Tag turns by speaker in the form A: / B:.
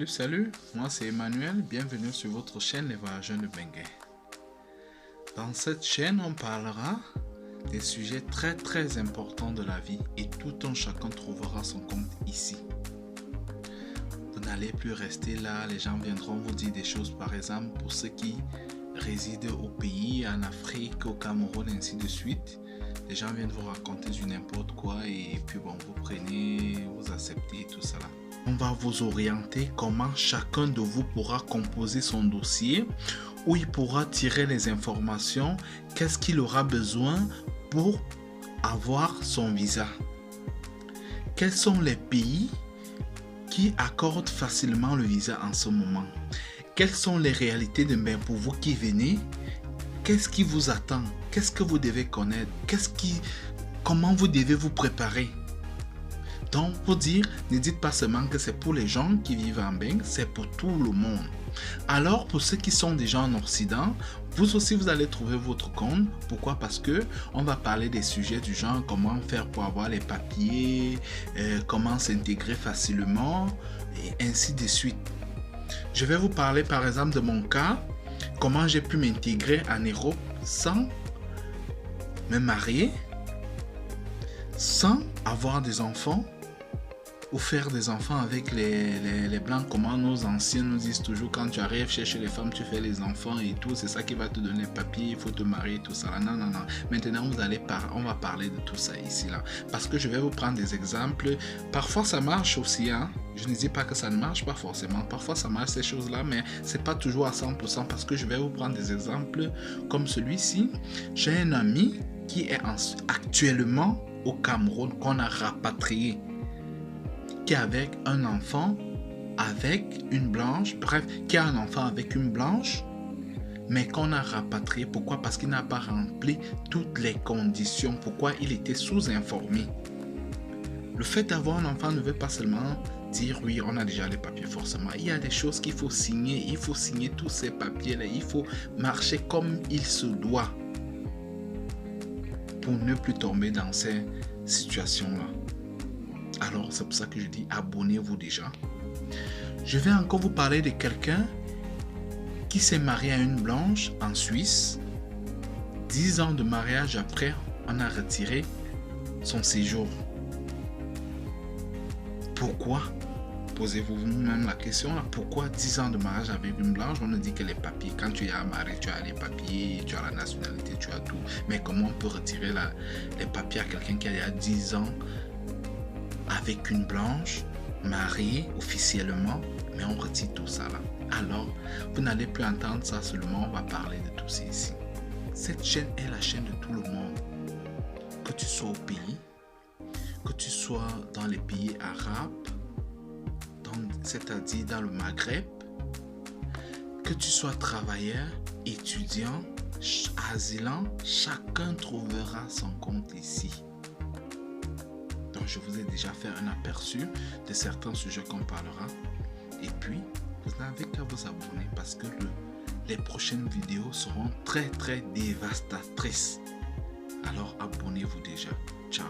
A: Salut, moi c'est Emmanuel, bienvenue sur votre chaîne Les Voyageurs de Benguet. Dans cette chaîne, on parlera des sujets très importants de la vie et tout un chacun trouvera son compte ici. Vous n'allez plus rester là, les gens viendront vous dire des choses, par exemple pour ceux qui résident au pays, en Afrique, au Cameroun, ainsi de suite. Les gens viennent vous raconter du n'importe quoi et puis bon, vous prenez, vous acceptez tout ça là. On va vous orienter comment chacun de vous pourra composer son dossier, où il pourra tirer les informations, qu'est-ce qu'il aura besoin pour avoir son visa. Quels sont les pays qui accordent facilement le visa en ce moment? Quelles sont les réalités de même pour vous qui venez? Qu'est-ce qui vous attend? Qu'est-ce que vous devez connaître? Comment vous devez vous préparer? Donc, pour dire, ne dites pas seulement que c'est pour les gens qui vivent en Bengue, c'est pour tout le monde. Alors, pour ceux qui sont déjà en Occident, vous aussi, vous allez trouver votre compte. Pourquoi? Parce que on va parler des sujets du genre comment faire pour avoir les papiers, comment s'intégrer facilement, et ainsi de suite. Je vais vous parler par exemple de mon cas, comment j'ai pu m'intégrer en Europe sans me marier, sans avoir des enfants, ou faire des enfants avec les blancs, comment nos anciens nous disent toujours, quand tu arrives chez les femmes, tu fais les enfants et tout, c'est ça qui va te donner le papier, il faut te marier, tout ça. Non. Maintenant, on va parler de tout ça ici, là. Parce que je vais vous prendre des exemples. Parfois, ça marche aussi, hein. Je ne dis pas que ça ne marche pas forcément. Parfois, ça marche ces choses-là, mais c'est pas toujours à 100% parce que je vais vous prendre des exemples comme celui-ci. J'ai un ami qui est actuellement au Cameroun, qu'on a rapatrié, qui est avec un enfant avec une blanche, bref, qui a un enfant avec une blanche, mais qu'on a rapatrié. Pourquoi? Parce qu'il n'a pas rempli toutes les conditions. Pourquoi? Il était sous-informé. Le fait d'avoir un enfant ne veut pas seulement dire oui, on a déjà les papiers forcément. Il y a des choses qu'il faut signer. Il faut signer tous ces papiers-là. Il faut marcher comme il se doit pour ne plus tomber dans ces situations-là. Alors, c'est pour ça que je dis abonnez-vous déjà. Je vais encore vous parler de quelqu'un qui s'est marié à une blanche en Suisse. 10 ans de mariage après, on a retiré son séjour. Pourquoi? Posez-vous même la question là. Pourquoi 10 ans de mariage avec une blanche? On nous dit que les papiers, quand tu es marié, tu as les papiers, tu as la nationalité, tu as tout. Mais comment on peut retirer les papiers à quelqu'un qui a 10 ans avec une blanche, mariée officiellement, mais on retire tout ça là. Alors, vous n'allez plus entendre ça seulement, on va parler de tout ça ici. Cette chaîne est la chaîne de tout le monde. Que tu sois au pays, que tu sois dans les pays arabes, c'est-à-dire dans le Maghreb, que tu sois travailleur, étudiant, asylant, chacun trouvera son compte ici. Donc, je vous ai déjà fait un aperçu de certains sujets qu'on parlera. Et puis, vous n'avez qu'à vous abonner parce que les prochaines vidéos seront très dévastatrices. Alors, abonnez-vous déjà. Ciao.